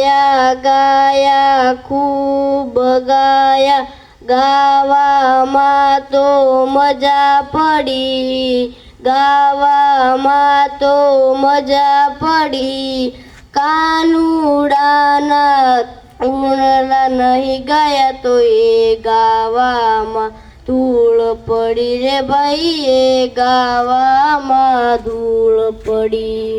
ગાયા ગાયા ખૂબ ગાયા ગાવામાં તો મજા પડી, ગાવામાં તો મજા પડી. કાનુડાના ઉણલા નહીં ગયા તો એ ગાવામાં ધૂળ પડી રે ભાઈ, એ ગાવામાં ધૂળ પડી.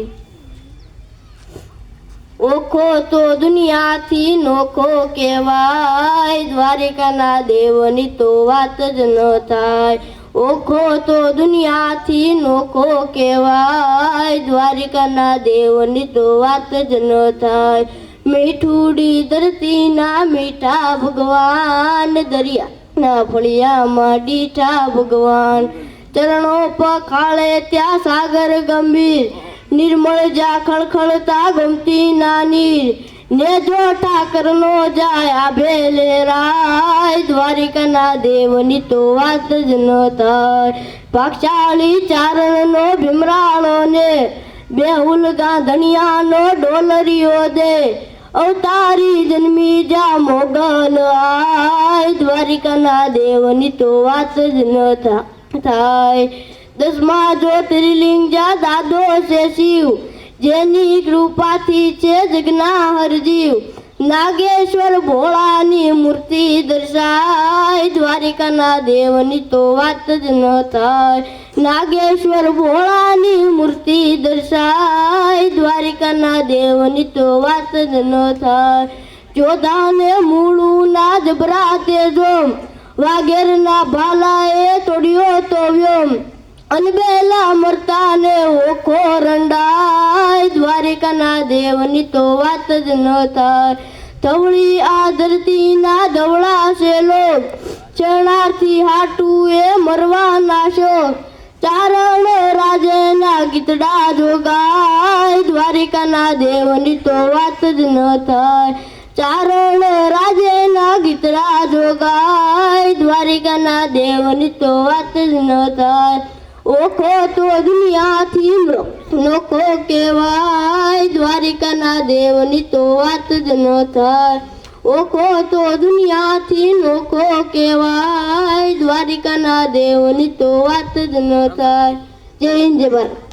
ઓખો તો દુનિયાથી નોખો કહેવાય, દ્વારિકાના દેવની તો વાત જ ન થાય. ઓખો તો દુનિયાથી નોખો કહેવાય, દ્વારિકાના દેવની તો વાત જ ન થાય. મીઠુડી ધરતીના મીઠા ભગવાન, દરિયાના ફળિયામાં ડીઠા ભગવાન. ચરણો પખાળે ત્યાં સાગર ગંભીર, નિર્મળ જા ખળખળતા ગમતી નાની. ને જો ઠાકરનો જાય આભે લેરાય, દ્વારિકાના દેવની તો વાત જ ન થાય. ભાગશાળી ચારણનો ભીમરાળો ને, બેહુલ ગાંધણિયાનો ડોલરીઓ દે. અવતારી જન્મી જા મોગલ આય, દ્વારિકાના દેવની તો વાત જ ન થાય. 10મા જ્યોતિર્લિંગ જા દાદો છે શિવ, જેની કૃપાથી છે જગના હરજીવ. નાગેશ્વર ભોળાની મૂર્તિ દર્શાય, દ્વારિકાના દેવની તો વાત જ ન થાય. નાગેશ્વર ભોળાની મૂર્તિ દર્શાય, દ્વારિકાના દેવની તો વાત જ ન થાય. જોધાને મૂળું ના જબરા તેજોમ, વાઘેરના ભાલાએ તોડ્યો તો વ્યોમ. અનબેલા મરતાને ઓખો રંડાય, દ્વારિકાના દેવની તો વાત જ ન થાય. ધવળી આ ધરતીના ધવળા છે લોક, શરણાર્થી હાટું એ મરવાના શોક. ચારણ રાજેના ગીતડા જોગાય, દ્વારિકાના દેવની તો વાત જ ન થાય. ચારણ રાજેના ગીતડા જોગાય, દ્વારિકાના દેવની તો વાત જ ન થાય. ઓખો તો દુનિયાથી નોખો કહેવાય, દ્વારિકાના દેવની તો વાત જ ન થાય. ઓખો તો દુનિયાથી નોખો કહેવાય, દ્વારિકાના દેવની તો વાત જ ન થાય. જય હિન્દ જય ભારત.